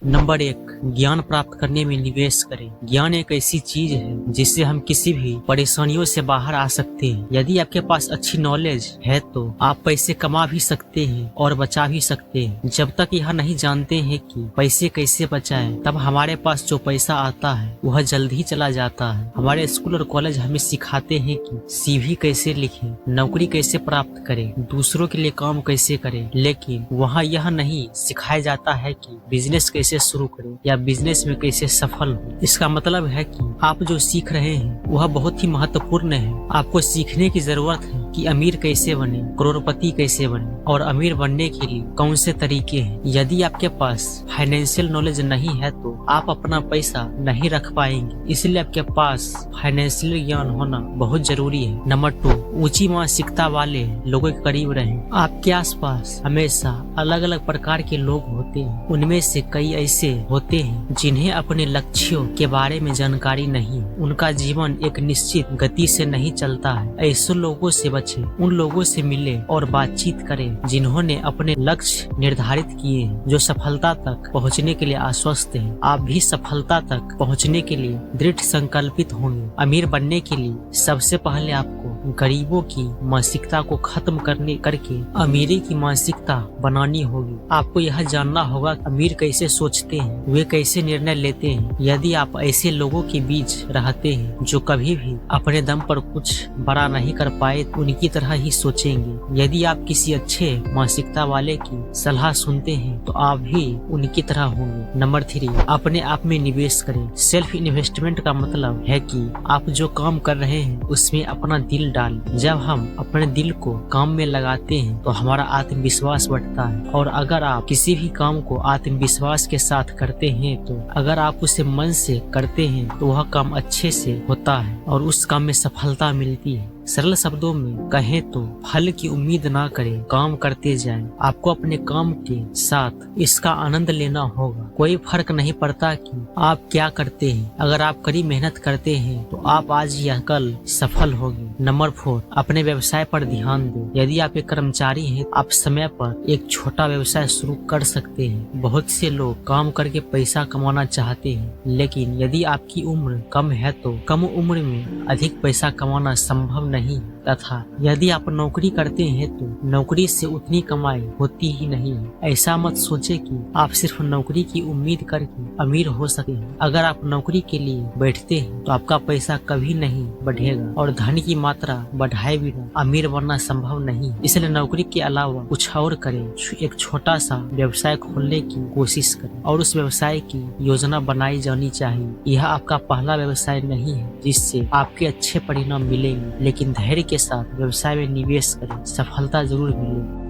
Number 1, ज्ञान प्राप्त करने में निवेश करें। ज्ञान एक ऐसी चीज है जिससे हम किसी भी परेशानियों से बाहर आ सकते हैं। यदि आपके पास अच्छी नॉलेज है तो आप पैसे कमा भी सकते हैं और बचा भी सकते हैं। जब तक यह नहीं जानते हैं कि पैसे कैसे बचाएं, तब हमारे पास जो पैसा आता है वह जल्द ही चला जाता है। हमारे स्कूल और कॉलेज हमें सिखाते हैं कि सीवी कैसे लिखें, नौकरी कैसे प्राप्त करें, दूसरों के लिए काम कैसे करें, लेकिन वहाँ यह नहीं सिखाया जाता है कि बिजनेस कैसे शुरू करें या बिजनेस में कैसे सफल हो। इसका मतलब है कि आप जो सीख रहे हैं वह बहुत ही महत्वपूर्ण है। आपको सीखने की जरूरत है कि अमीर कैसे बने, करोड़पति कैसे बने और अमीर बनने के लिए कौन से तरीके हैं। यदि आपके पास फाइनेंशियल नॉलेज नहीं है तो आप अपना पैसा नहीं रख पाएंगे, इसलिए आपके पास फाइनेंशियल ज्ञान होना बहुत जरूरी है। नंबर 2, ऊंची मानसिकता वाले लोगों के करीब रहें। आपके आसपास हमेशा अलग अलग प्रकार के लोग होते हैं। उनमें से कई ऐसे होते हैं जिन्हें अपने लक्ष्यों के बारे में जानकारी नहीं, उनका जीवन एक निश्चित गति से नहीं चलता है। ऐसे लोगों से बचें, उन लोगों से मिले और बातचीत करें जिन्होंने अपने लक्ष्य निर्धारित किए हैं, जो सफलता तक पहुंचने के लिए आश्वस्त हैं। आप भी सफलता तक पहुंचने के लिए दृढ़ संकल्पित होंगे। अमीर बनने के लिए सबसे पहले आपको गरीबों की मानसिकता को खत्म करके अमीरी की मानसिकता बनानी होगी। आपको यह जानना होगा अमीर कैसे सोचते हैं, वे कैसे निर्णय लेते हैं। यदि आप ऐसे लोगों के बीच रहते हैं जो कभी भी अपने दम पर कुछ बड़ा नहीं कर पाए, उनकी तरह ही सोचेंगे। यदि आप किसी अच्छे मानसिकता वाले की सलाह सुनते हैं तो आप भी उनकी तरह होंगे। नंबर 3, अपने आप में निवेश करें। सेल्फ इन्वेस्टमेंट का मतलब है कि आप जो काम कर रहे हैं उसमें अपना दिल डालें। जब हम अपने दिल को काम में लगाते हैं तो हमारा आत्मविश्वास बढ़ता है, और अगर आप किसी भी काम को आत्मविश्वास के साथ करते हैं तो अगर आप उसे मन से करते हैं तो वह काम अच्छे से होता है और उस काम में सफलता मिलती है। सरल शब्दों में कहें तो फल की उम्मीद ना करें, काम करते जाएं। आपको अपने काम के साथ इसका आनंद लेना होगा। कोई फर्क नहीं पड़ता कि आप क्या करते हैं, अगर आप कड़ी मेहनत करते हैं तो आप आज या कल सफल होंगे। नंबर 4, अपने व्यवसाय पर ध्यान दें। यदि आप एक कर्मचारी हैं, आप समय पर एक छोटा व्यवसाय शुरू कर सकते हैं। बहुत से लोग काम करके पैसा कमाना चाहते हैं, लेकिन यदि आपकी उम्र कम है तो कम उम्र में अधिक पैसा कमाना संभव नहीं, तथा यदि आप नौकरी करते हैं तो नौकरी से उतनी कमाई होती ही नहीं है। ऐसा मत सोचे कि आप सिर्फ नौकरी की उम्मीद करके अमीर हो सके। अगर आप नौकरी के लिए बैठते हैं तो आपका पैसा कभी नहीं बढ़ेगा, और धन की मात्रा बढ़ाए बिना अमीर बनना संभव नहीं। इसलिए नौकरी के अलावा कुछ और करें। एक छोटा सा व्यवसाय खोलने की कोशिश करें और उस व्यवसाय की योजना बनाई जानी चाहिए। यह आपका पहला व्यवसाय नहीं है जिससे आपके अच्छे परिणाम मिलेंगे, लेकिन धैर्य के साथ व्यवसाय में निवेश करें, सफलता जरूर मिलेगी।